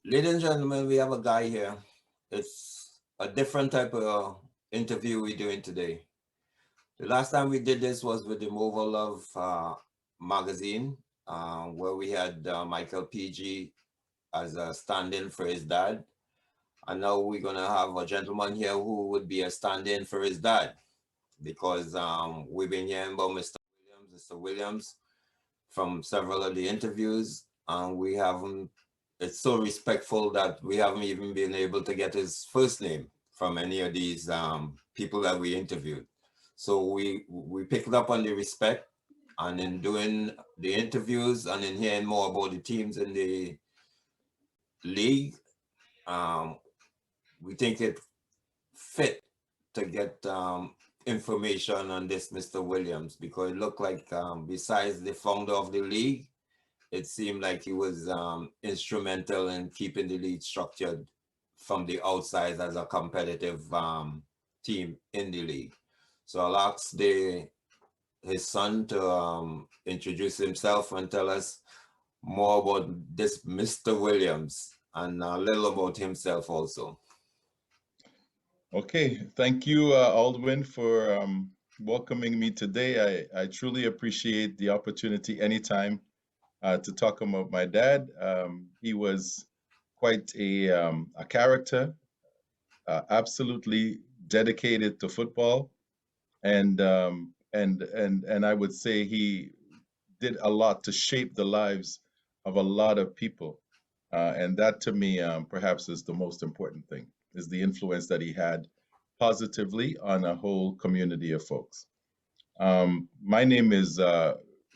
Ladies and gentlemen, we have a guy here. It's a different type of interview we're doing today. The last time we did this was with the Mobile Love magazine, where we had Michael PG as a stand-in for his dad. And now we're going to have a gentleman here who would be a stand-in for his dad because we've been hearing about Mr. Williams from several of the interviews, and we haven't. It's so respectful that we haven't even been able to get his first name from any of these people that we interviewed. So we picked up on the respect, and in doing the interviews and in hearing more about the teams in the league, um, we think it fit to get information on this Mr. Williams because it looked like besides the founder of the league, it seemed like he was instrumental in keeping the league structured from the outside as a competitive team in the league. So I'll ask his son to introduce himself and tell us more about this Mr. Williams and a little about himself also. Okay, thank you, Aldwin, for welcoming me today. I truly appreciate the opportunity anytime to talk about my dad. He was quite a character, absolutely dedicated to football, and I would say he did a lot to shape the lives of a lot of people, and that to me perhaps is the most important thing, is the influence that he had positively on a whole community of folks. My name is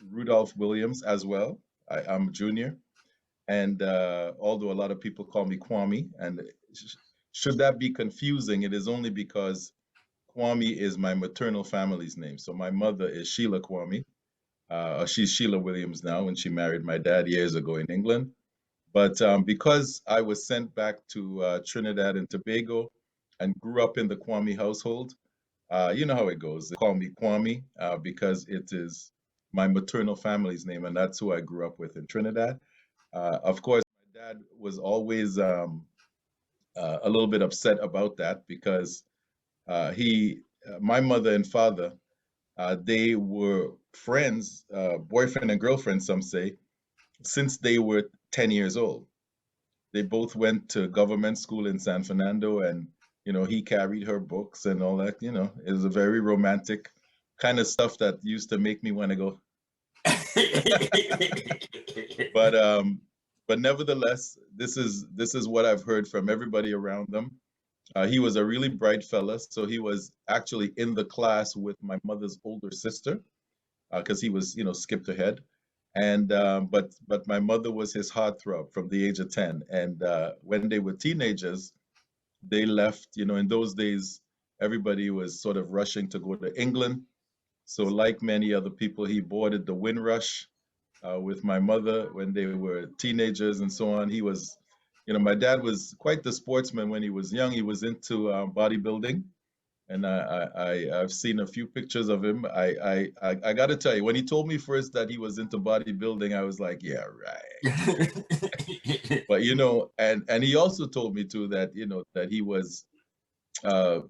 Rudolph Williams as well. I'm a junior, and although a lot of people call me Quammie, and should that be confusing, it is only because Quammie is my maternal family's name. So my mother is Sheila Quammie. She's Sheila Williams now, and she married my dad years ago in England. But because I was sent back to Trinidad and Tobago and grew up in the Quammie household, you know how it goes. They call me Quammie because it is my maternal family's name, and that's who I grew up with in Trinidad. Of course, my dad was always a little bit upset about that because my mother and father, they were friends, boyfriend and girlfriend, some say, since they were 10 years old. They both went to government school in San Fernando, and he carried her books and all that. It was a very romantic kind of stuff that used to make me want to go. But nevertheless, this is what I've heard from everybody around them. He was a really bright fella, so he was actually in the class with my mother's older sister because he was, skipped ahead. And but my mother was his heartthrob from the age of 10. And when they were teenagers, they left. In those days, everybody was sort of rushing to go to England. So like many other people, he boarded the Windrush with my mother when they were teenagers and so on. He was, my dad was quite the sportsman when he was young. He was into bodybuilding, and I've seen a few pictures of him. I got to tell you, when he told me first that he was into bodybuilding, I was like, yeah, right. But and he also told me too that that he was, uh,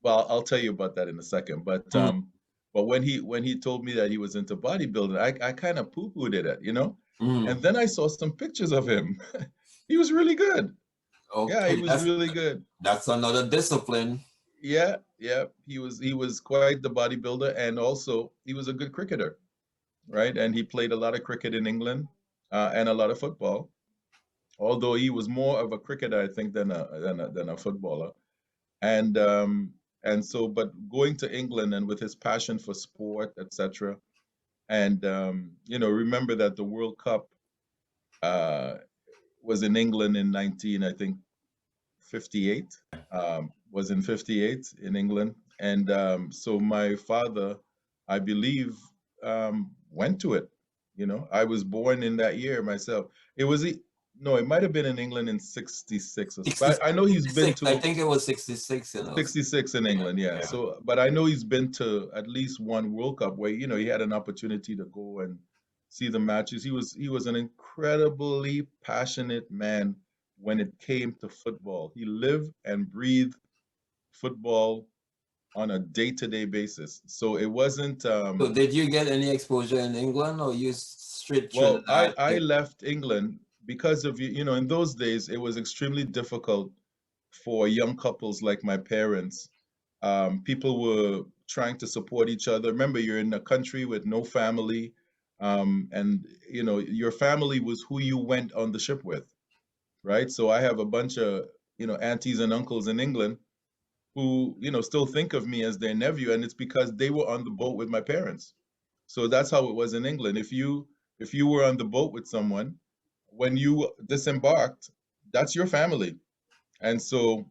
well, I'll tell you about that in a second. But when he told me that he was into bodybuilding, I kind of poo-pooed it. And then I saw some pictures of him. He was really good. Yeah, he Okay, was really good. that's another discipline. Yeah, yeah. He was quite the bodybuilder, and also he was a good cricketer, right? And he played a lot of cricket in England, and a lot of football. Although he was more of a cricketer, I think, than a footballer. And so, but going to England and with his passion for sport, etc. And remember that the World Cup uh, was in England in 19, I think, 58. Was in 58 in England. And so my father, I believe, went to it. I was born in that year myself. It was, no, it might have been in England in 66 or so. But I know he's been 66. I to think it was 66, 66 in Yeah, England, yeah. yeah. So, but I know he's been to at least one World Cup where, he had an opportunity to go and see the matches. He was an incredibly passionate man when it came to football. He lived and breathed football on a day-to-day basis. So it wasn't So did you get any exposure in England, or you straight well, Trinidad? I left England because of in those days it was extremely difficult for young couples like my parents. People were trying to support each other. Remember, you're in a country with no family, and your family was who you went on the ship with, right? So I have a bunch of aunties and uncles in England who still think of me as their nephew, and it's because they were on the boat with my parents. So that's how it was in England. If you were on the boat with someone, when you disembarked, that's your family. And so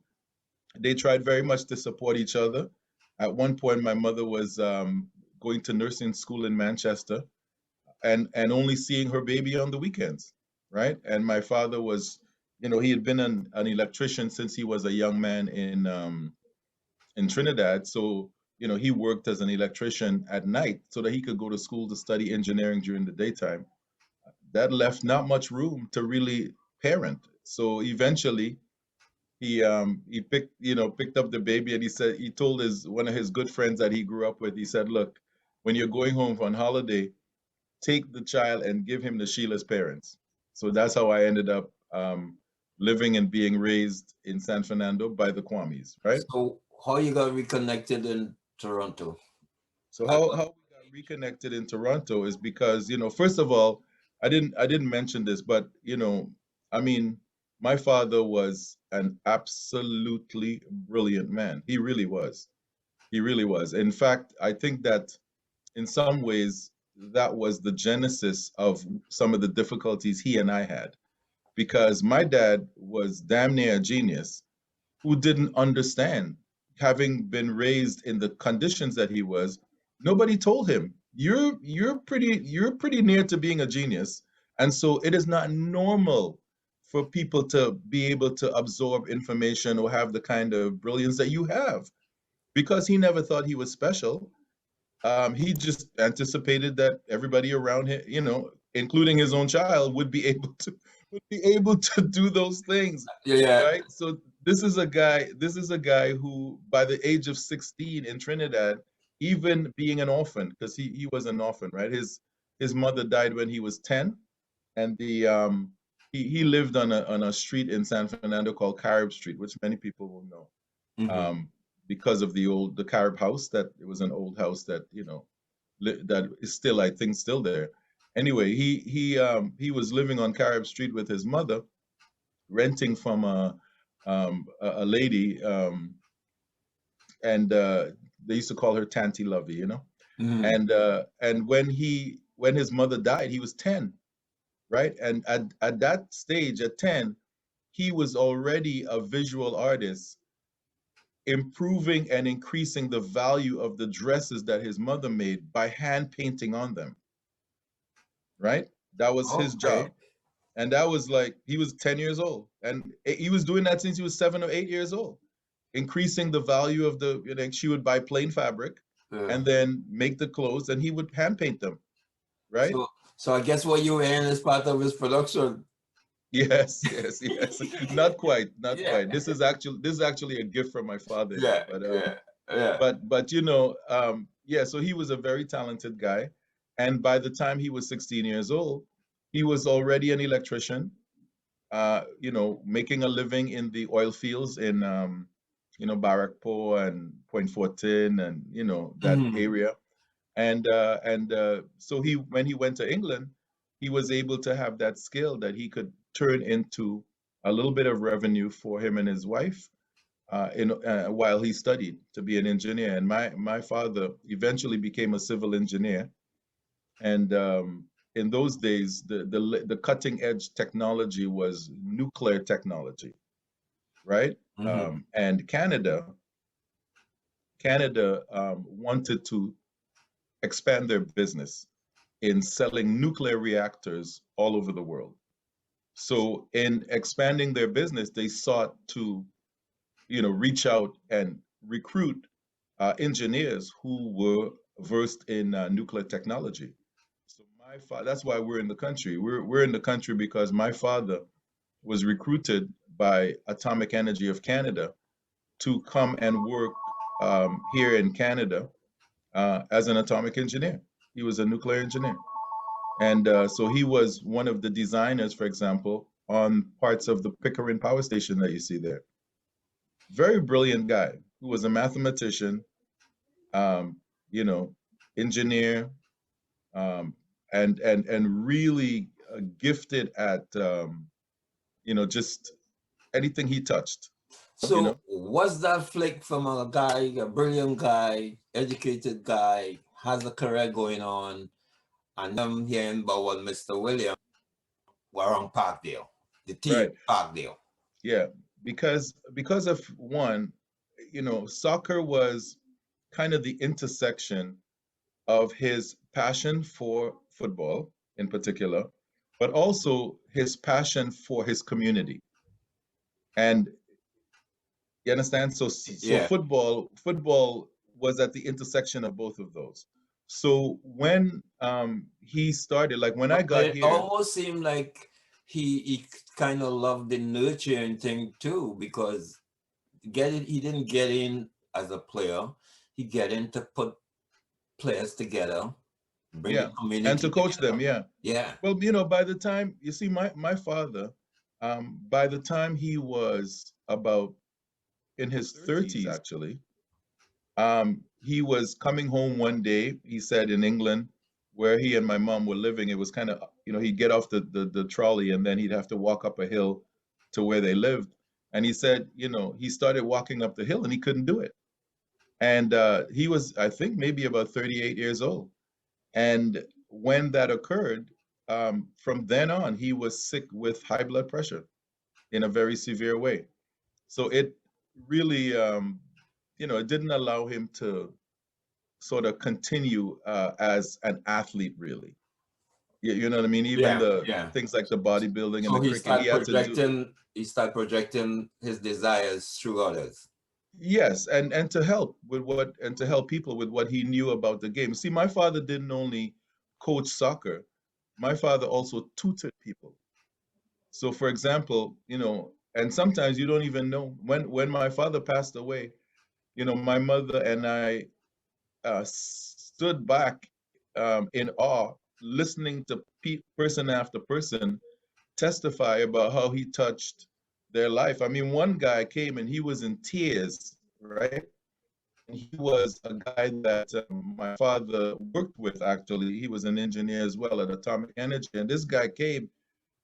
they tried very much to support each other. At one point, my mother was going to nursing school in Manchester and only seeing her baby on the weekends, right? And my father was, he had been an electrician since he was a young man in Trinidad. So, he worked as an electrician at night so that he could go to school to study engineering during the daytime. That left not much room to really parent. So eventually he picked up the baby, and he told his one of his good friends that he grew up with, he said, look, when you're going home on holiday, take the child and give him to Sheila's parents. So that's how I ended up living and being raised in San Fernando by the Quammies, right? So how you got reconnected in Toronto? So how we got reconnected in Toronto is because, first of all, I didn't mention this, but I mean, my father was an absolutely brilliant man. He really was. He really was. In fact, I think that in some ways that was the genesis of some of the difficulties he and I had, because my dad was damn near a genius who didn't understand, having been raised in the conditions that he was. Nobody told him you're pretty near to being a genius, and so it is not normal for people to be able to absorb information or have the kind of brilliance that you have, because he never thought he was special. He just anticipated that everybody around him, including his own child, would be able to do those things, Yeah. right? So this is a guy who, by the age of 16 in Trinidad, even being an orphan, because he was an orphan, right? His mother died when he was 10, and he lived on a street in San Fernando called Carib Street, which many people will know, Mm-hmm. because of the Carib house. That it was an old house that that is still, I think, still there. Anyway, he was living on Carib Street with his mother, renting from a lady, and they used to call her Tanty Lovey. Mm-hmm. And when his mother died, he was 10, right? And at that stage, at 10, he was already a visual artist, improving and increasing the value of the dresses that his mother made by hand painting on them, right? That was his Okay. job. And that was like, he was 10 years old. And he was doing that since he was 7 or 8 years old, increasing the value of she would buy plain fabric Yeah. and then make the clothes, and he would hand paint them, right? So I guess what you were in is part of his production. Yes, yes, yes. Not quite, not Yeah. quite. This is actually a gift from my father-in-law. Yeah. But Yeah. Yeah. yeah, so he was a very talented guy. And by the time he was 16 years old, he was already an electrician, making a living in the oil fields in Barrackpore and Point Fortin and that Mm-hmm. area. So when he went to England, he was able to have that skill that he could turn into a little bit of revenue for him and his wife, while he studied to be an engineer. And my father eventually became a civil engineer. And in those days, the cutting edge technology was nuclear technology, right? Mm-hmm. And Canada wanted to expand their business in selling nuclear reactors all over the world. So in expanding their business, they sought to, reach out and recruit engineers who were versed in nuclear technology. So that's why we're in the country. We're in the country because my father was recruited by Atomic Energy of Canada to come and work here in Canada as an atomic engineer. He was a nuclear engineer. And so he was one of the designers, for example, on parts of the Pickering power station that you see there. Very brilliant guy who was a mathematician, um, you know, engineer, and really gifted at just anything he touched. So was that flick from a guy, a brilliant guy, educated guy, has a career going on, and I'm hearing about what Mr. Williams were on Parkdale, the team Right. Parkdale. Yeah, because of one, soccer was kind of the intersection of his passion for football in particular, but also his passion for his community. And you understand? So Yeah. football was at the intersection of both of those. So when he started, like when I got It here, almost seemed like he kind of loved the nurturing thing too, because he didn't get in as a player. He get in to put players together, bring the community and to coach together. them, yeah. Yeah. Well, by the time you see my father, by the time he was about in his 30s, actually, he was coming home one day. He said in England, where he and my mom were living, it was kind of he'd get off the trolley and then he'd have to walk up a hill to where they lived. And he said, he started walking up the hill and he couldn't do it. And he was, I think, maybe about 38 years old. And when that occurred, from then on, he was sick with high blood pressure in a very severe way. So it really, it didn't allow him to sort of continue as an athlete, really. You know what I mean? Even the things like the bodybuilding and the cricket, he had to do. He started projecting his desires through others. Yes, and to help to help people with what he knew about the game. See, my father didn't only coach soccer, my father also tutored people. So for example, and sometimes you don't even know when my father passed away, my mother and I stood back in awe, listening to person after person testify about how he touched their life. I mean, one guy came and he was in tears, right? And he was a guy that my father worked with, actually. He was an engineer as well at Atomic Energy. And this guy came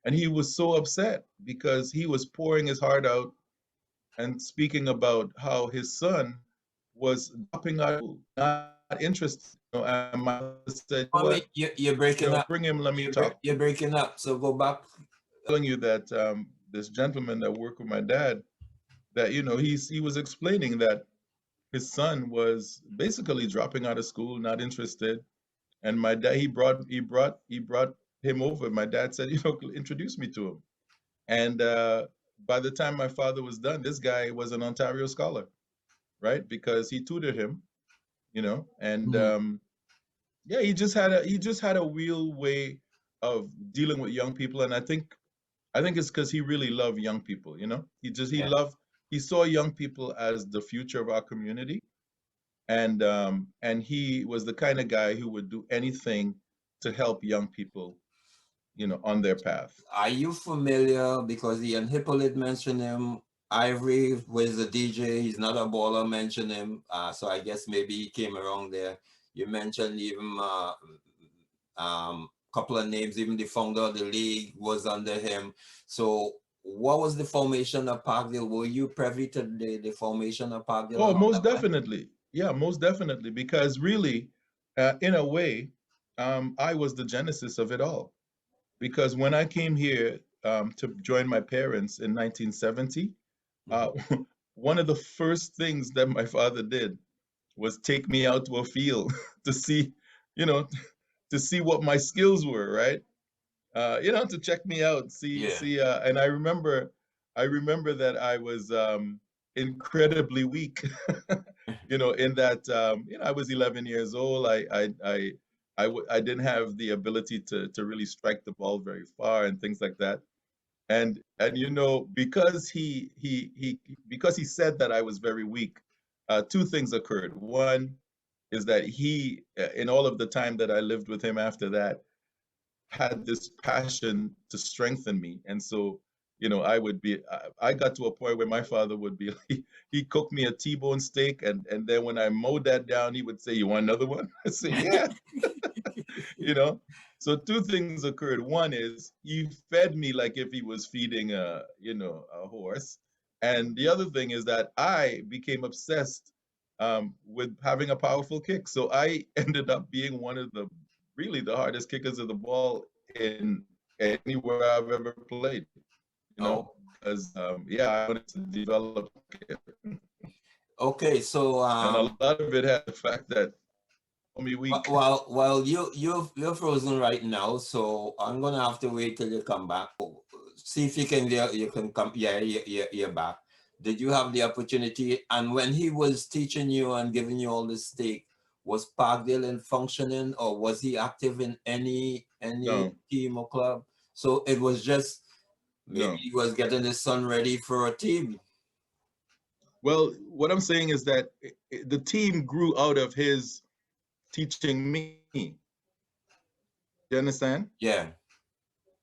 and he was so upset because he was pouring his heart out and speaking about how his son was dropping out of school, not interested. And my mother said, "What? You're breaking up. Bring him, let me talk." You're breaking up, so go back. Telling you that this gentleman that worked with my dad, that he was explaining that his son was basically dropping out of school, not interested. And my dad, he brought him over. My dad said, introduce me to him. And by the time my father was done, this guy was an Ontario scholar, right? Because he tutored him, and yeah, he just had a real way of dealing with young people. And I think it's because he really loved young people, he saw young people as the future of our community. And he was the kind of guy who would do anything to help young people, on their path. Are you familiar, because Ian Hippolyte mentioned him, Ivory was the DJ, he's not a baller, mentioned him, so I guess maybe he came around there. You mentioned even couple of names, even the founder of the league was under him. So what was the formation of Parkdale? Were you privy to the formation of Parkdale? Oh, most definitely. Yeah, most definitely. Because really, in a way, I was the genesis of it all. Because when I came here to join my parents in 1970, one of the first things that my father did was take me out to a field to see, to see what my skills were, right? To check me out, see. And I remember that I was incredibly weak, in that, I was 11 years old. I didn't have the ability to really strike the ball very far and things like that. And you know, because because he said that I was very weak, two things occurred. One is that he, in all of the time that I lived with him after that, had this passion to strengthen me. And so, you know, I got to a point where my father would be like, he cooked me a T-bone steak, and then when I mowed that down, he would say, "You want another one?" I say, "Yeah." You know. So two things occurred. One is he fed me like if he was feeding a, you know, a horse. And the other thing is that I became obsessed with having a powerful kick. So I ended up being one of the really the hardest kickers of the ball in anywhere I've ever played, you know, Oh, because yeah, I wanted to develop it. okay. So And a lot of it had the fact that me weak. well, you're frozen right now, so I'm gonna have to wait till you come back. See if you can come. Yeah, you're back. Did you have the opportunity? And when he was teaching you and giving you all this stake, was Parkdale in functioning, or was he active in any No, team or club? So it was just maybe no. he was getting his son ready for a team. Well, what I'm saying is that the team grew out of his teaching me. You understand? Yeah,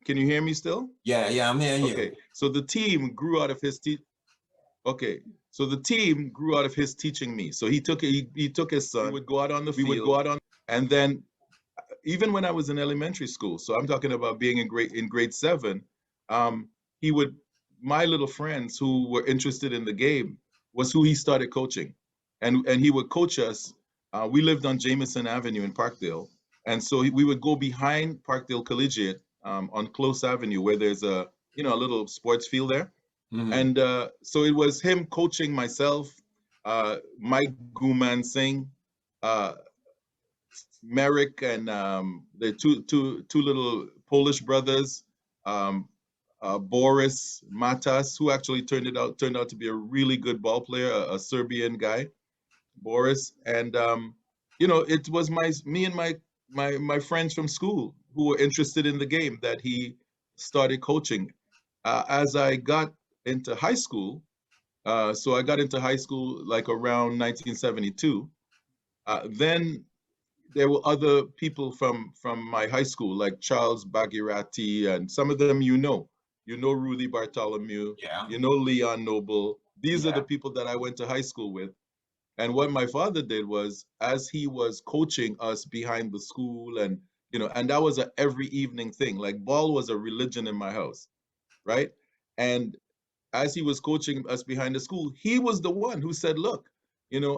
Can you hear me still? yeah. I'm hearing you. Okay. So the team grew out of his Okay. So the team grew out of his teaching me. So he took his son. We would go out on the We would field, go out on. and then even when I was in elementary school, so I'm talking about being in grade 7, um, he would my little friends who were interested in the game was who he started coaching, and he would coach us. We lived on Jameson Avenue in Parkdale, and so we would go behind Parkdale Collegiate on Close Avenue, where there's a a little sports field there, Mhm. and so it was him coaching myself, Mike Guman Singh, uh, Merrick, and the two little Polish brothers, um, Boris Matas, who actually turned out to be a really good ball player, a Serbian guy, Boris, and it was me and my friends from school who were interested in the game that he started coaching. As I got into high school, so I got into high school like around 1972. Then there were other people from my high school, like Charles Bagirati, and some of them you know Rudy Bartholomew, Yeah, you know Leon Noble. These are the yeah. people that I went to high school with. And what my father did was, as he was coaching us behind the school, and and that was a every evening thing. Like ball was a religion in my house, right? And as he was coaching us behind the school, he was the one who said, "Look,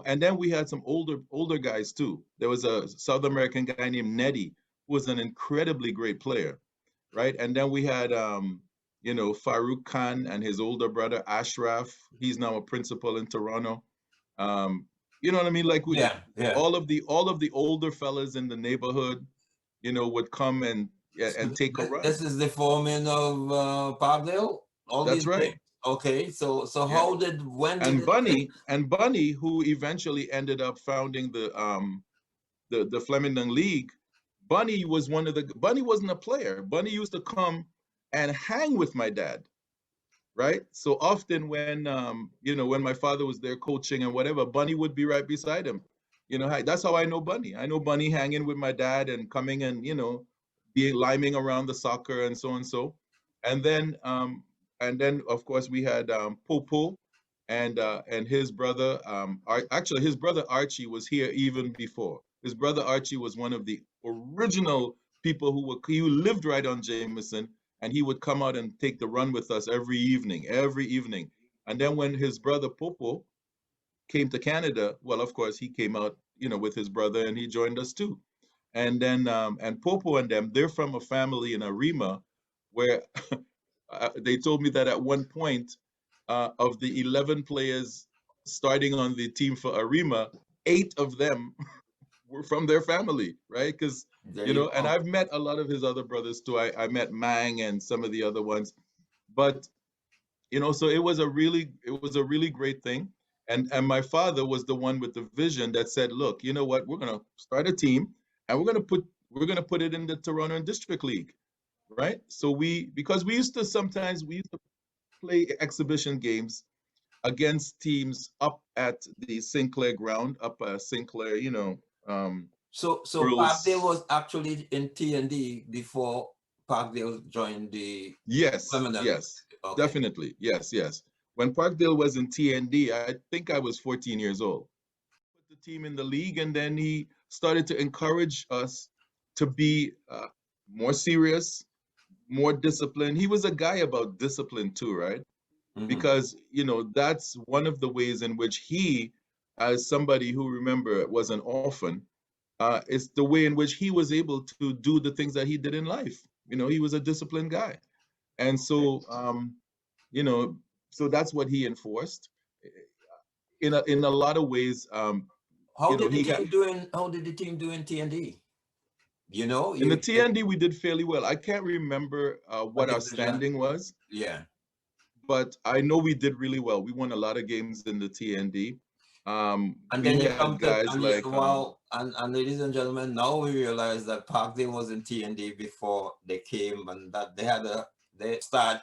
And then we had some older guys too. There was a South American guy named Neddy who was an incredibly great player, right? And then we had Farouk Khan and his older brother Ashraf. He's now a principal in Toronto. You know what I mean? Like Yeah, yeah. all of the older fellas in the neighborhood, would come and yeah, So and take a this run. is the foreman of Parkdale. All That's these right. names. Okay, so Yeah. when did And it click? Bunny, who eventually ended up founding the Flemingdon League, Bunny wasn't a player. Bunny used to come and hang with my dad, right? So often when when my father was there coaching and whatever, Bunny would be right beside him. That's how I know Bunny. I know Bunny hanging with my dad and coming and being liming around the soccer and so and so. And then of course we had Popo and his brother. Actually, his brother Archie was here even before. His brother Archie was one of the original people who lived right on Jameson, and he would come out and take the run with us every evening. And then when his brother Popo came to Canada, well, of course, he came out, with his brother, and he joined us too. And then and Popo and them, they're from a family in Arima where they told me that at one point, of the 11 players starting on the team for Arima, 8 of them were from their family, right? Because There you and go. I've met a lot of his other brothers too. I met Mang and some of the other ones, but so it was a really great thing. And my father was the one with the vision that said, look, you know what, we're gonna start a team, and we're gonna put it in the Toronto District League. right? So because we used to play exhibition games against teams up at the Sinclair ground, up Sinclair, So Parkdale girls. was actually in T&D before Parkdale joined the Yes, Flemingdon. yes, Okay. definitely. Yes, yes. When Parkdale was in TND, I think I was 14 years old. Put the team in the league, and then he started to encourage us to be more serious, more disciplined. He was a guy about discipline too, right? Hmm. Because, that's one of the ways in which he, as somebody who, remember, was an orphan, is the way in which he was able to do the things that he did in life. He was a disciplined guy. And so, you know, so that's what he enforced. In a lot of ways, he had How did the team do in T&D? You know, in the you TND we did fairly well. I can't remember what what our division? standing was, Yeah. but I know we did really well. We won a lot of games in the TND. And We then you had come to guys like wow, and ladies and gentlemen, now we realize that Parkdale was in T&D before they came, and that they start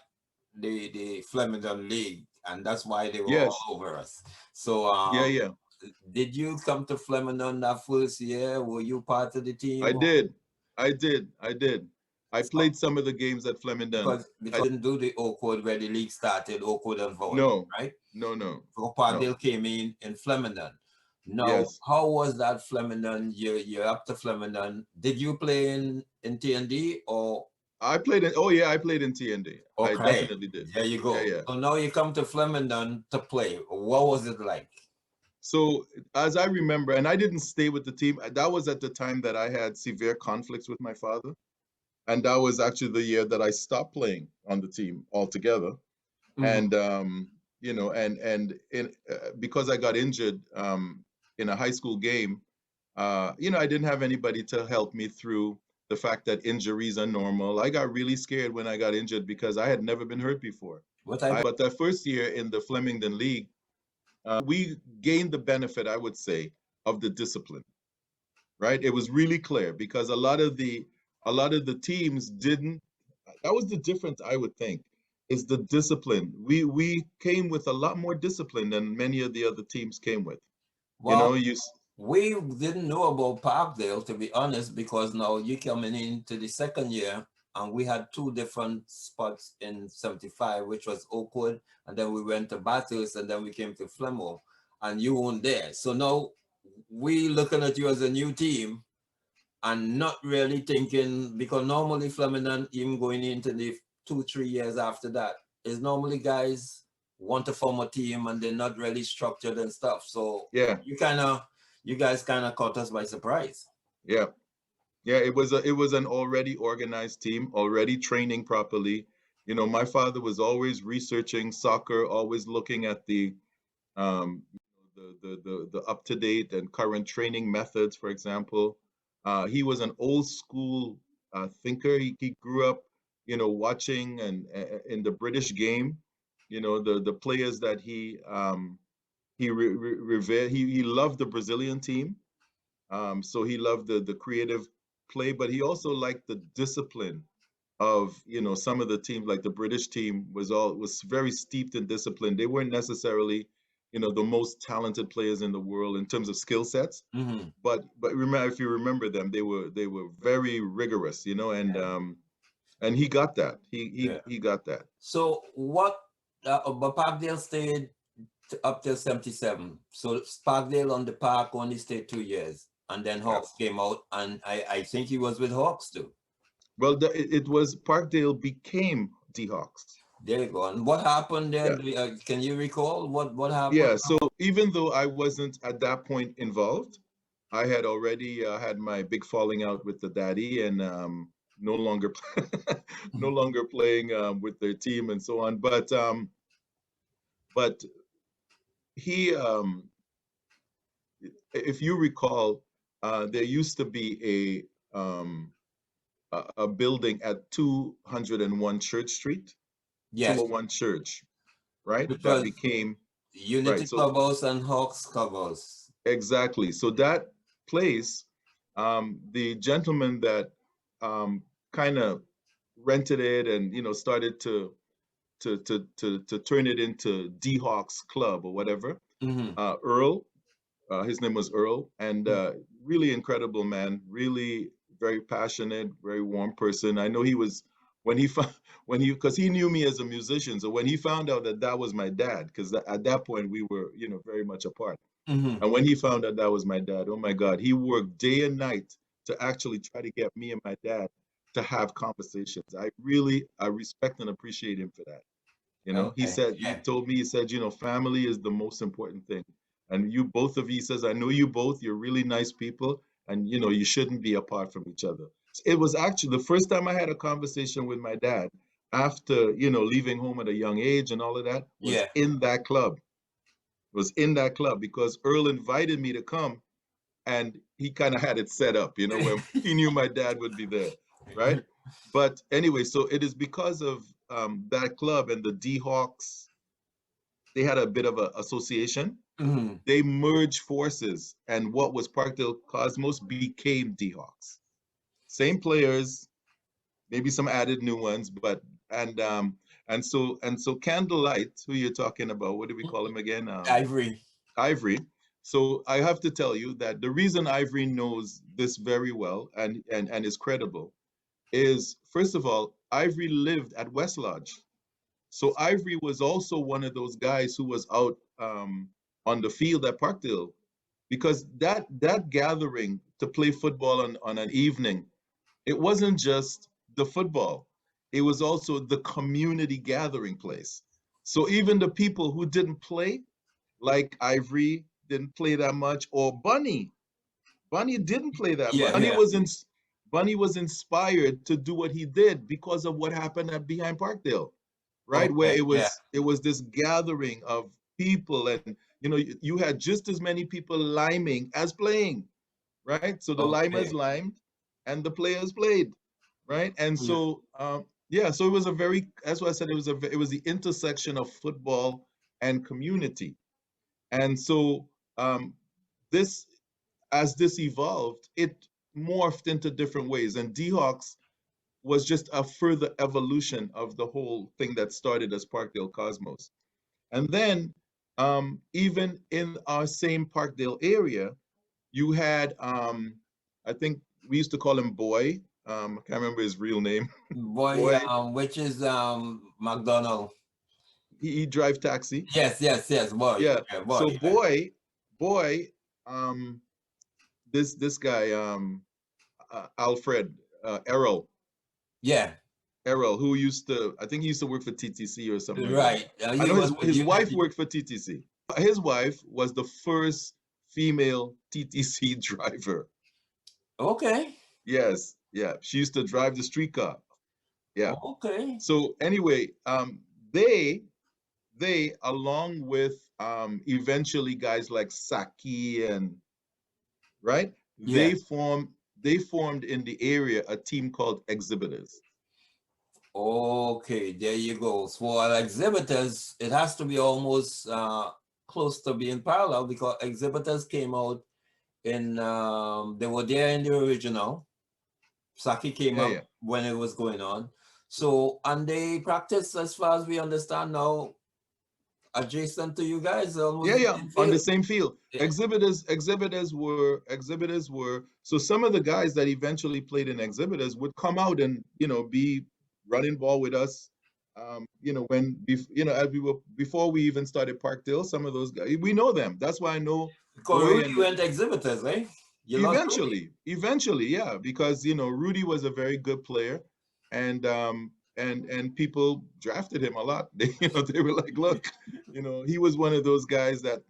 the Flemingdon League, and that's why they were all yes, over us. So yeah, yeah. did you come to Flemingdon that first year? Were you part of the I team? did, I did. I So, played some of the games at Flemingdon. because didn't do the Oakwood where the league started, Oakwood and Vaughan, No, right? no, no, So no. Parkdale came in Flemingdon. Now, Yes, how was that Flemingdon? You're up to Flemingdon. Did you play in T&D or I played in. Oh yeah, I played in TND. I okay? definitely did. There you Yeah, go. yeah. So now you come to Flemingdon to play. What was it like? So as I remember, and I didn't stay with the team. That was at the time that I had severe conflicts with my father, and that was actually the year that I stopped playing on the team altogether. Mhm. And because I got injured in a high school game, I didn't have anybody to help me through the fact that injuries are normal. I got really scared when I got injured because I had never been hurt before. What type of But that first year in the Flemingdon League, we gained the benefit, I would say, of the discipline, right? It was really clear because a lot of the teams didn't. That was the difference, I would think, is the discipline. We came with a lot more discipline than many of the other teams came with. You well, know, you we didn't know about Parkdale, to be honest, because now you coming into the second year, and we had two different spots in 75, which was Oakwood, and then we went to Bathurst, and then we came to Flemo, and you weren't there. So now we looking at you as a new team and not really thinking, because normally Flemington, even going into the 2-3 years after that, is normally guys want to form a team and they're not really structured and stuff. So yeah, you guys kind of caught us by surprise. yeah, yeah. It was an already organized team, already training properly. My father was always researching soccer, always looking at um, the up to date and current training methods. For example, he was an old school thinker. He grew up, watching and in the British game. The players that he revered. He loved the Brazilian team. So he loved the creative play, but he also liked the discipline of some of the teams. Like the British team was very steeped in discipline. They weren't necessarily the most talented players in the world in terms of skill sets, Mm-hmm. but remember, if you remember them, they were very rigorous, and he got that. He he Yeah. he got that. So what? But Parkdale stayed up till 77. So Parkdale on the park only stayed 2 years, and then Yeah. Hawks came out, and I think he was with Hawks too. Well, it was Parkdale became D'Hawks. There you go. And what happened there? Yeah. Can you recall what happened? Yeah, so even though I wasn't at that point involved, I had already had my big falling out with the daddy, and no longer no longer playing with their team and so on. But he, if you recall, there used to be a building at 201 Church Street, Yes, 201 Church, right? which That was became right. Unity So Clubhouse and Hawks Clubhouse. exactly. So that place, the gentleman that kind of rented it and started to turn it into D-Hawks Club or whatever. Mm-hmm. Earl, his name was Earl, and really incredible man, really very passionate, very warm person. I know he was when he found when he because he knew me as a musician. So when he found out that that was my dad, because at that point we were very much apart. Mm-hmm. And when he found out that was my dad, oh my God, he worked day and night to actually try to get me and my dad to have conversations. I respect and appreciate him for that. Okay. He Yeah. told me, he said, family is the most important thing. And you, both of you, he says, I know you both, you're really nice people, and you shouldn't be apart from each other. It was actually the first time I had a conversation with my dad after, leaving home at a young age and all of that was Yeah. in that club. Was in that club because Earl invited me to come and he kind of had it set up, where he knew my dad would be there, right? But anyway, so it is because of that club and the D-Hawks. They had a bit of an association. Mm-hmm. They merged forces, and what was Parkdale Cosmos became D-Hawks. Same players, maybe some added new ones, but and um and so Candlelight, who you're talking about, what do we call him again? Ivory. Ivory. So I have to tell you that the reason Ivory knows this very well and is credible is, first of all, Ivory lived at West Lodge. So Ivory was also one of those guys who was out on the field at Parkdale because that gathering to play football on an evening, it wasn't just the football, it was also the community gathering place. So even the people who didn't play, like Ivory didn't play that much, or Bunny didn't play that Yeah. much. Yeah. Bunny was inspired to do what he did because of what happened at behind Parkdale, right? Where Okay. Yeah. it was this gathering of people, and you had just as many people liming as playing, right? So the limers Okay. limed and the players played, right? And Yeah. so yeah, so it was a very, that's why I said it was the intersection of football and community. And so this as this evolved, it morphed into different ways. And D-Hawks was just a further evolution of the whole thing that started as Parkdale Cosmos. And then even in our same Parkdale area, you had I think we used to call him Boy. I can't remember his real name. Boy, Boy, which is McDonald. he drive taxi. Yes, yes, yes, boy. Yeah. Yeah, So boy. Yeah. boy, this guy, Alfred, Errol, Yeah. Errol, who used to, I think he used to work for TTC or something like that. Right. I He know was with his wife Unity. worked for TTC. His wife was the first female TTC driver. Okay. Yes, yeah. She used to drive the streetcar. Yeah. Okay. So anyway, they along with eventually guys like Saki and right, Yeah. they formed in the area a team called Exhibitors. Okay. There you go. So for exhibitors, it has to be almost close to being parallel because exhibitors came out in they were there in the original. Saki came Yeah, up yeah. when it was going on. So and they practice as far as we understand now adjacent to you guys, Yeah, almost the yeah, same on the field. same field. Yeah. Exhibitors were so some of the guys that eventually played in exhibitors would come out and be running ball with us. As we were before we even started Parkdale, some of those guys we know them. That's why I know Because Boy Rudy and went exhibitors, right? You lost Rudy. eventually, yeah, because Rudy was a very good player, and people drafted him a lot. They were like, look, he was one of those guys that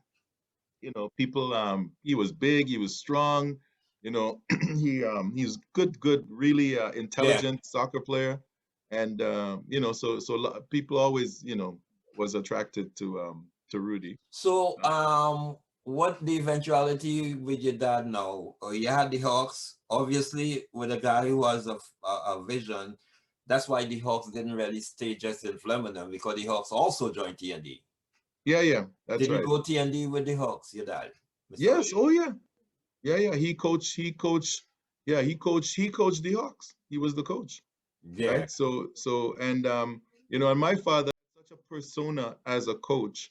people he was big, he was strong, he's good, really Yeah. intelligent soccer player, and people always was attracted to Rudy. So Um, what the eventuality with your dad now? You had the Hawks, obviously, with a guy who has a vision. That's why the Hawks didn't really stay just in Flemingdon because the Hawks also joined T&D. yeah, that's Did you right. go T&D with the Hawks, your dad, Mr. Yes, Williams? oh yeah. Yeah, yeah. He coached the Hawks. He was the coach. Yeah. right? And my father had such a persona as a coach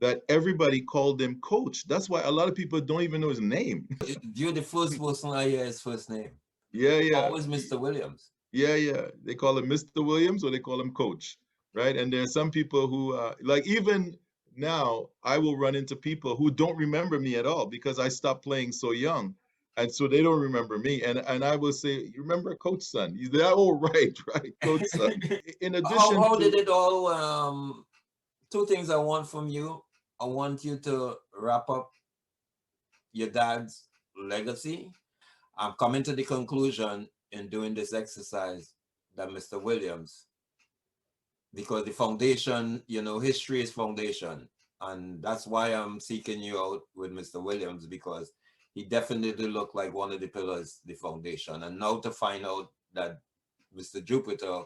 that everybody called him coach. That's why a lot of people don't even know his name. You're the first person I hear his first name. Yeah, yeah. Always Mr. Williams. Yeah, yeah. They call him Mr. Williams or they call him Coach, right? And there are some people who, like even now, I will run into people who don't remember me at all because I stopped playing so young, and so they don't remember me. And I will say, "You remember Coach Son?" He's there. Oh, right, right, Coach Son. In addition How did to, it all? Two things I want from you. I want you to wrap up your dad's legacy. I'm coming to the conclusion in doing this exercise that Mr. Williams, because the foundation, history is foundation. And that's why I'm seeking you out with Mr. Williams, because he definitely looked like one of the pillars, the foundation. And now to find out that Mr. Jupiter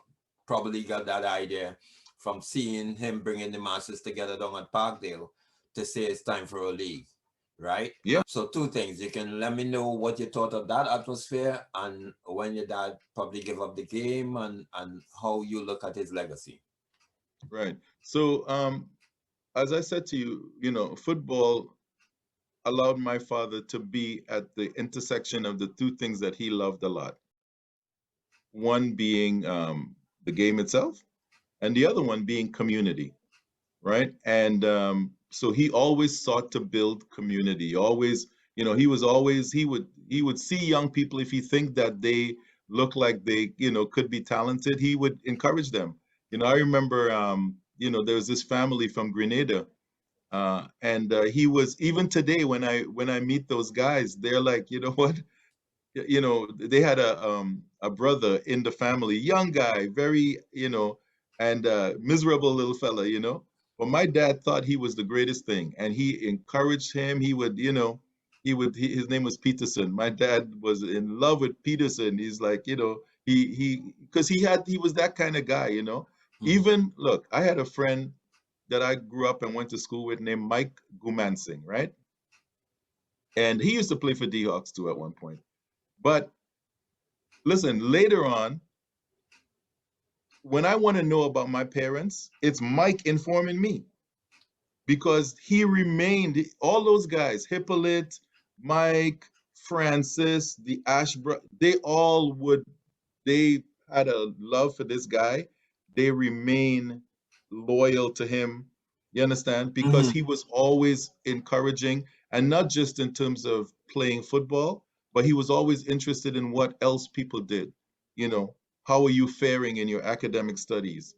probably got that idea from seeing him bringing the masses together down at Parkdale to say it's time for a league, right? yeah, So two things. You can let me know what you thought of that atmosphere and when your dad probably gave up the game and how you look at his legacy. right. So, as I said to you, football allowed my father to be at the intersection of the two things that he loved a lot. One being the game itself, and the other one being community, right? And so he always sought to build community. Always, he would see young people if he think that they look like they could be talented. He would encourage them. I remember there was this family from Grenada, and he was even today when I meet those guys, they're like, you know what? They had a brother in the family, young guy, very, and miserable little fella, but my dad thought he was the greatest thing, and he encouraged him. He would, his name was Peterson. My dad was in love with Peterson. He's like, because he was that kind of guy. Even look, I had a friend that I grew up and went to school with named Mike Gumansing, right? And he used to play for D-Hawks too at one point. But listen, later on, when I want to know about my parents, it's Mike informing me because he remained, all those guys, Hippolyte, Mike, Francis, the they all they had a love for this guy. They remain loyal to him. You understand? Because he was always encouraging, and not just in terms of playing football, but he was always interested in what else people did. You know, how are you faring in your academic studies?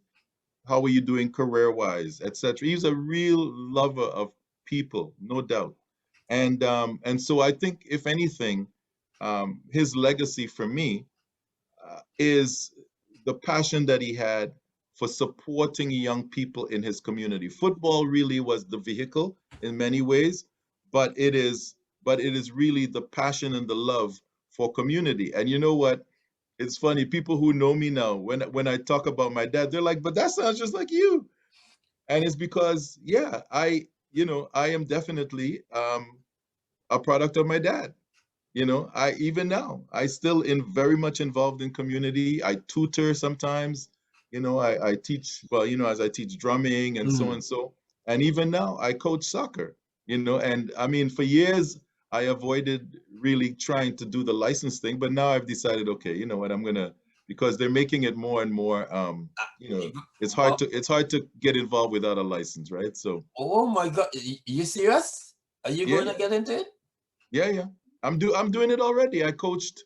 How are you doing career-wise, etc. He's a real lover of people, no doubt. And so I think, if anything, his legacy for me is the passion that he had for supporting young people in his community. Football really was the vehicle in many ways, but it is really the passion and the love for community. And you know what? It's funny, people who know me now, when I talk about my dad, they're like, but that sounds just like you. And it's because, yeah, I am definitely a product of my dad. I even now I still in very much involved in community. I tutor sometimes. I teach, well, as I teach drumming and so and so. And even now I coach soccer. And I mean, for years I avoided really trying to do the license thing, but now I've decided, okay, you know what, I'm gonna, because they're making it more and more. It's hard to get involved without a license, right? So Oh my God, you serious? Are you yeah, going to get into it? yeah, yeah. I'm doing it already. I coached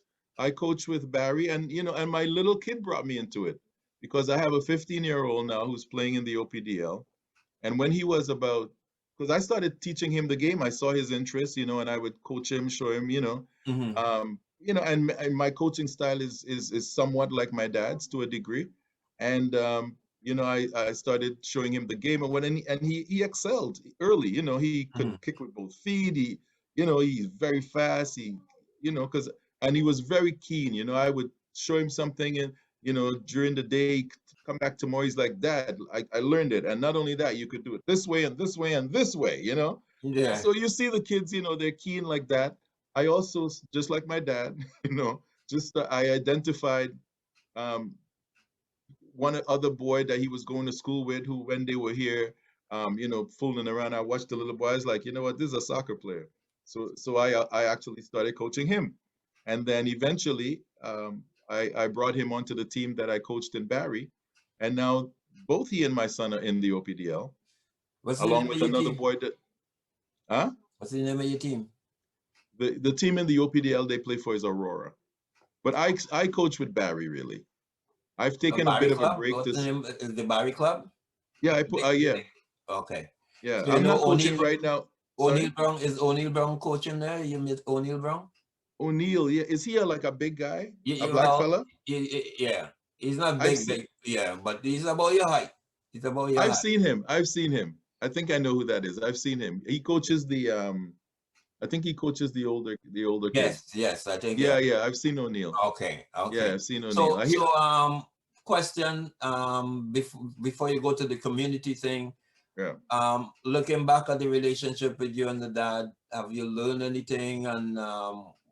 with Barry, and my little kid brought me into it because I have a 15-year-old now who's playing in the OPDL. And when he was about, because I started teaching him the game, I saw his interest, and I would coach him, show him, and my coaching style is somewhat like my dad's to a degree. And I started showing him the game, and he excelled early. He could kick with both feet. He's very fast. Because and he was very keen. I would show him something, and during the day, he'd come back tomorrow. He's like, Dad, I learned it, and not only that, you could do it this way and this way and this way. Yeah. So you see the kids, they're keen like that. I also, just like my dad, just I identified um, one other boy that he was going to school with, who when they were here, fooling around, I watched the little boy. I was like, you know what, this is a soccer player. So I actually started coaching him, and then eventually I brought him onto the team that I coached in Barry, and now both he and my son are in the OPDL, What's the along name of with your another team? boy that, huh? What's the name of your team? The team in the OPDL they play for is Aurora, but I coach with Barry really. I've The taken a Barry bit of a Club? break What's the this. name? Is the Barry Club? Yeah, I put yeah, Okay. yeah. So you I'm know not coaching right now. O'Neill Sorry, Brown, is O'Neill Brown coaching there? You met O'Neill Brown? O'Neill. Yeah, is he like a big guy, a black Well, fella? yeah. He's not I've big, seen big, yeah, but he's about your height. He's about your I've height. seen him. I've seen him. I think I know who that is. I've seen him. He coaches the I think he coaches the older Yes, kids. yes, I think, yeah. Yeah, yeah. I've seen O'Neill. Okay, Yeah, okay. I've seen O'Neill. So, I hear. so question, before you go to the community thing, Yeah. looking back at the relationship with you and the dad, have you learned anything? And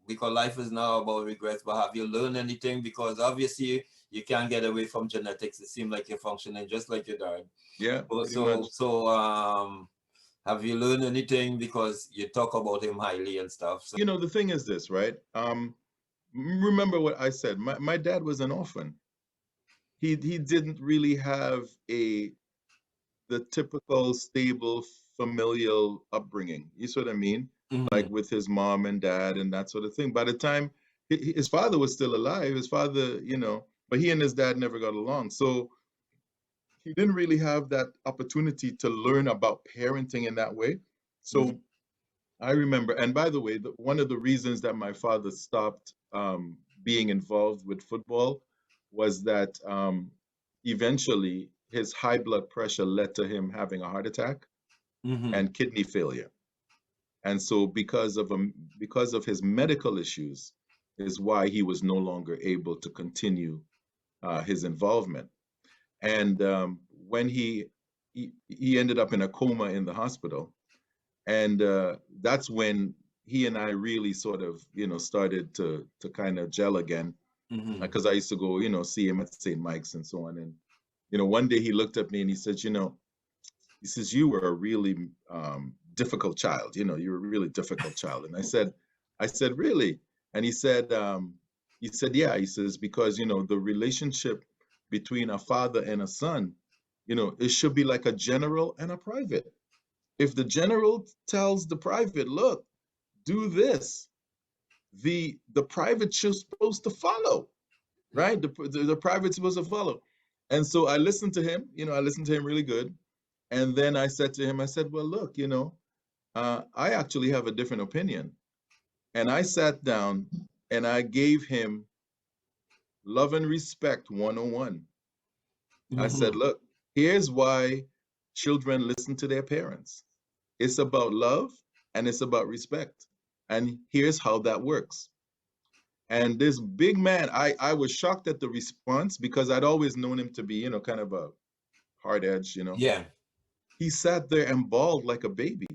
because life is now about regrets, but have you learned anything? Because obviously you can't get away from genetics. It seems like you're functioning just like your dad. Yeah, So, pretty much. have you learned anything? Because you talk about him highly and stuff. So, The thing is this, right? Remember what I said. My dad was an orphan. He didn't really have the typical stable familial upbringing. You see what I mean? Like with his mom and dad and that sort of thing. By the time his father was still alive, his father, but he and his dad never got along. So he didn't really have that opportunity to learn about parenting in that way. So I remember, and by the way, one of the reasons that my father stopped being involved with football was that eventually his high blood pressure led to him having a heart attack and kidney failure. And so because of his medical issues is why he was no longer able to continue his involvement. And when he ended up in a coma in the hospital, and that's when he and I really sort of started to kind of gel again, because I used to go see him at St. Mike's and so on. And one day he looked at me and he said, you were a really difficult child. You were a really difficult child. And I said, really? And he said, yeah. He says, because the relationship between a father and a son, it should be like a general and a private. If the general tells the private, look, do this, the private is supposed to follow, right? The private's supposed to follow. And so I listened to him, I listened to him really good. And then I said to him, I said, well, look, I actually have a different opinion. And I sat down and I gave him Love and Respect 101. I said, look, here's why children listen to their parents. It's about love and it's about respect. And here's how that works. And this big man, I was shocked at the response because I'd always known him to be, kind of a hard edge, Yeah. He sat there and bawled like a baby.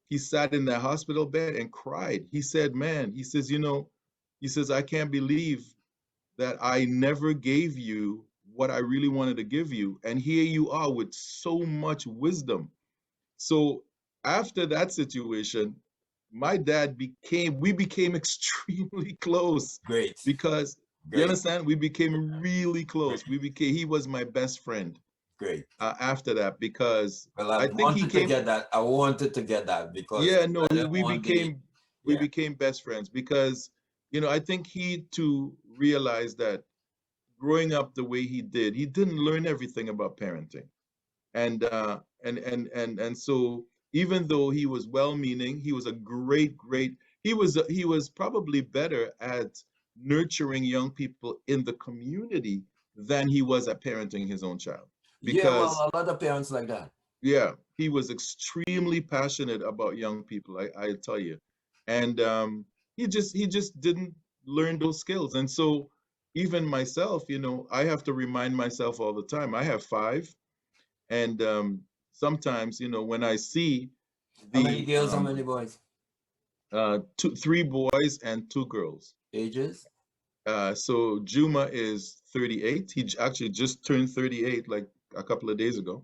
He sat in the hospital bed and cried. He said, man, he says, I can't believe that I never gave you what I really wanted to give you. And here you are with so much wisdom. So after that situation, we became extremely close Great. because you understand, we became really close. He was my best friend. Great. After that, because Well, I think he came. I wanted to get that because Yeah, no, we became best friends because I think he too realized that growing up the way he did, he didn't learn everything about parenting, and so even though he was well-meaning, he was a great he was probably better at nurturing young people in the community than he was at parenting his own child. Yeah, well, Because a lot of parents like that. yeah, he was extremely passionate about young people, I tell you. And he just didn't learn those skills. And so even myself, I have to remind myself all the time. I have 5. And sometimes, when I see How many the girls, how many boys? 3 boys and 2 girls. Ages? So Juma is 38. He actually just turned 38 like a couple of days ago.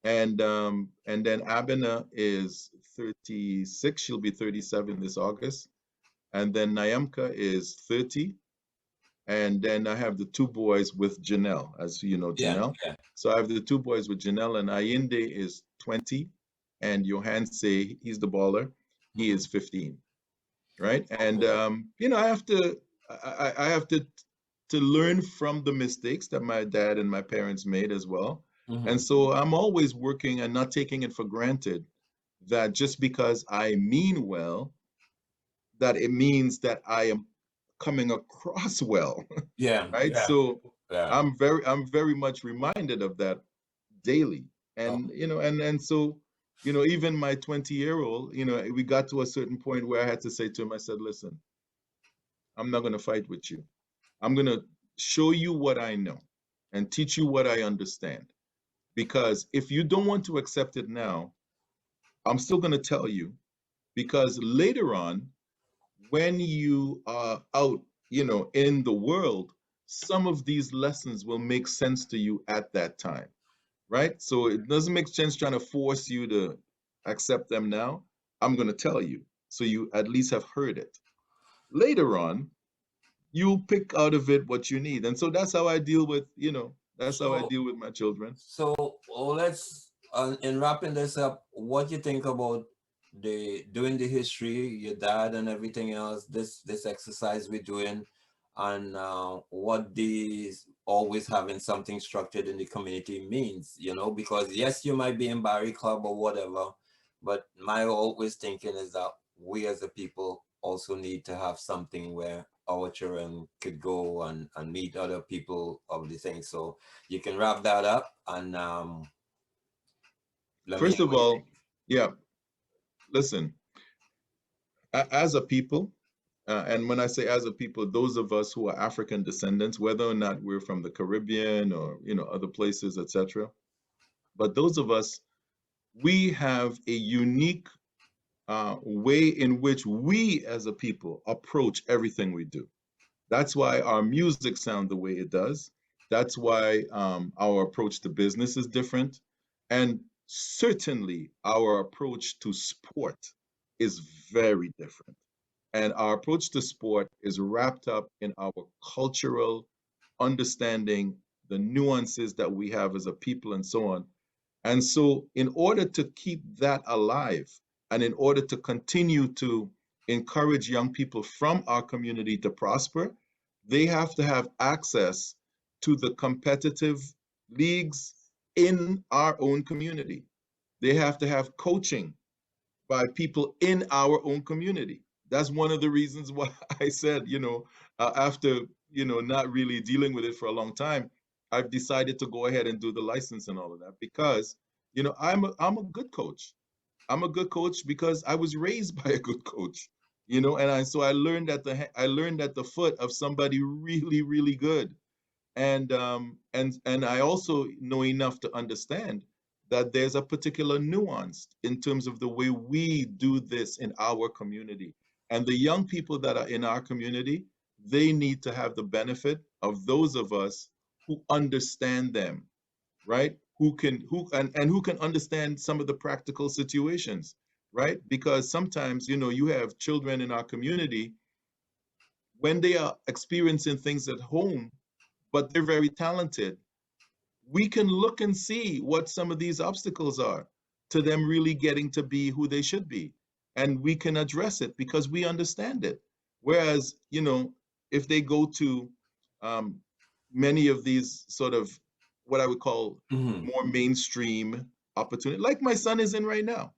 And then Abena is 36. She'll be 37 this August. And then Nyamka is 30. And then I have the two boys with Janelle, as you know, Yeah, Janelle. yeah. So I have the two boys with Janelle, and Ayinde is 20, and Johanse, he's the baller, he Mhm. is 15, right? And Okay. I have to, I have to learn from the mistakes that my dad and my parents made as well. And Mhm. so I'm always working and not taking it for granted that just because I mean well, that it means that I am coming across well, Yeah, right? yeah, So yeah. I'm very much reminded of that daily. Oh, And and so, even my 20-year-old, we got to a certain point where I had to say to him, I said, listen, I'm not going to fight with you. I'm going to show you what I know and teach you what I understand. Because if you don't want to accept it now, I'm still going to tell you, because later on, when you are out, in the world, some of these lessons will make sense to you at that time, right? So it doesn't make sense trying to force you to accept them now. I'm going to tell you, so you at least have heard it. Later on, you'll pick out of it what you need. And so that's how I deal with, that's how I so deal with my children. let's in wrapping this up, what you think about the doing the history, your dad and everything else, this exercise we're doing, and what these always having something structured in the community means, because yes, you might be in Barry Club or whatever, but my always thinking is that we as a people also need to have something where our children could go and meet other people of the thing. So you can wrap that up and let me First hear of what you all, think. yeah, listen, as a people, and when I say as a people, those of us who are African descendants, whether or not we're from the Caribbean or other places, etc., but those of us, we have a unique way in which we as a people approach everything we do. That's why our music sound the way it does. That's why our approach to business is different. And certainly our approach to sport is very different. And our approach to sport is wrapped up in our cultural understanding, the nuances that we have as a people, and so on. And so, in order to keep that alive, and in order to continue to encourage young people from our community to prosper, they have to have access to the competitive leagues in our own community. They have to have coaching by people in our own community. That's one of the reasons why I said, after, not really dealing with it for a long time, I've decided to go ahead and do the license and all of that because, I'm a good coach. I'm a good coach because I was raised by a good coach, so I learned at the foot of somebody really, really good. And I also know enough to understand that there's a particular nuance in terms of the way we do this in our community. And the young people that are in our community, they need to have the benefit of those of us who understand them, right? And who can understand some of the practical situations, right? Because sometimes, you have children in our community when they are experiencing things at home, but they're very talented. We can look and see what some of these obstacles are to them really getting to be who they should be. And we can address it because we understand it. Whereas, if they go to um, many of these sort of what I would call Hmm. more mainstream opportunity, like my son is in right now,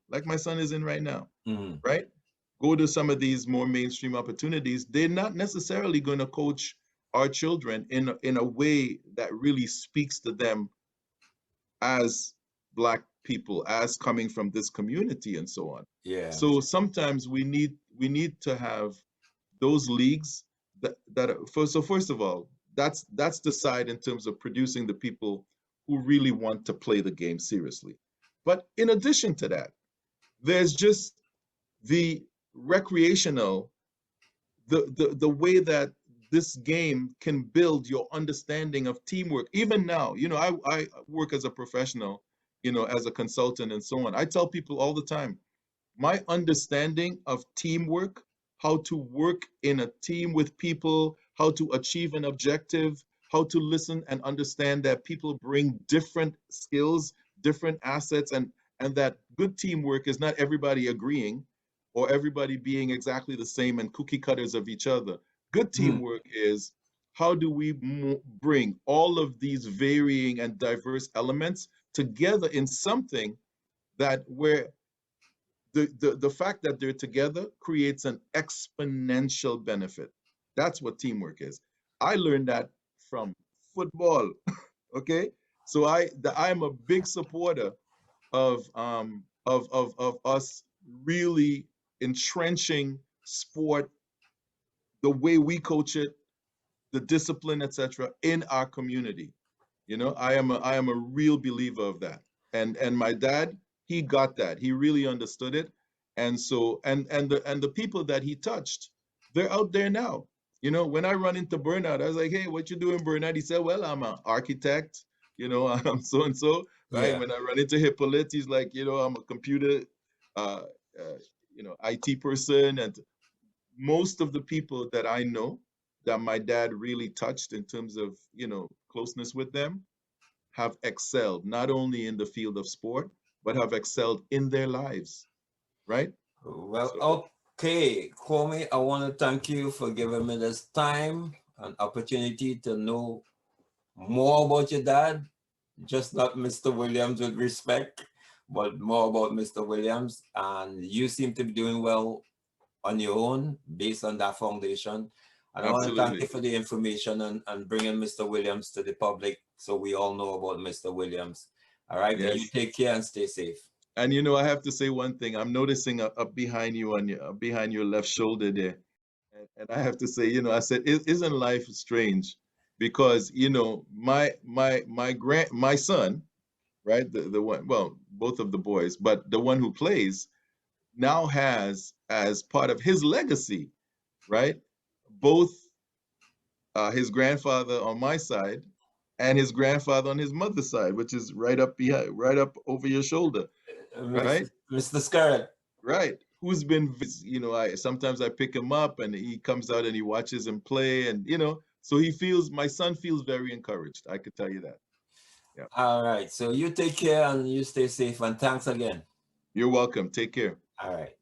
Hmm. right? Go to some of these more mainstream opportunities, they're not necessarily going to coach our children in a way that really speaks to them as Black people, as coming from this community, and so on. Yeah. So sometimes we need to have those leagues so first of all, that's the side in terms of producing the people who really want to play the game seriously. But in addition to that, there's just the recreational, the way that this game can build your understanding of teamwork. Even now, you know, I work as a professional, you know, as a consultant and so on. I tell people all the time, my understanding of teamwork, how to work in a team with people, how to achieve an objective, how to listen and understand that people bring different skills, different assets, and that good teamwork is not everybody agreeing or everybody being exactly the same and cookie cutters of each other. Good teamwork is how do we bring all of these varying and diverse elements together in something that where the fact that they're together creates an exponential benefit. That's what teamwork is. I learned that from football. Okay, so I'm a big supporter of us really entrenching sport, the way we coach it, the discipline, etc., in our community. You know, I am a real believer of that. And my dad, he got that. He really understood it. And so and the people that he touched, they're out there now. You know, when I run into Bernard, I was like, "Hey, what you doing, Bernard?" He said, "Well, I'm an architect. You know, I'm so and so." Right? Yeah. When I run into Hippolyte, he's like, "You know, I'm a computer, uh, uh, you know, IT person." And most of the people that I know that my dad really touched in terms of, you know, closeness with them have excelled not only in the field of sport, but have excelled in their lives, right? Well, So okay, Kwame, I want to thank you for giving me this time and opportunity to know more about your dad, just not Mr. Williams with respect, but more about Mr. Williams. And you seem to be doing well on your own based on that foundation. And I want to thank absolutely. you for the information and bringing Mr. Williams to the public so we all know about Mr. Williams. All right, and you Yes. take care and stay safe. And you know, I have to say one thing. I'm noticing up behind you on your behind your left shoulder there. And I have to say, you know, I said, Isn't life strange?" Because, you know, my son, right? The one, well, both of the boys, but the one who plays now has as part of his legacy, right? Both his grandfather on my side and his grandfather on his mother's side, which is right up behind, right up over your shoulder, right? Mr. Scarrett. Right. Who's been, you know, I sometimes I pick him up and he comes out and he watches him play, and you know, so he feels, my son feels very encouraged. I could tell you that. Yeah. All right, so you take care and you stay safe and thanks again. You're welcome. Take care. All right.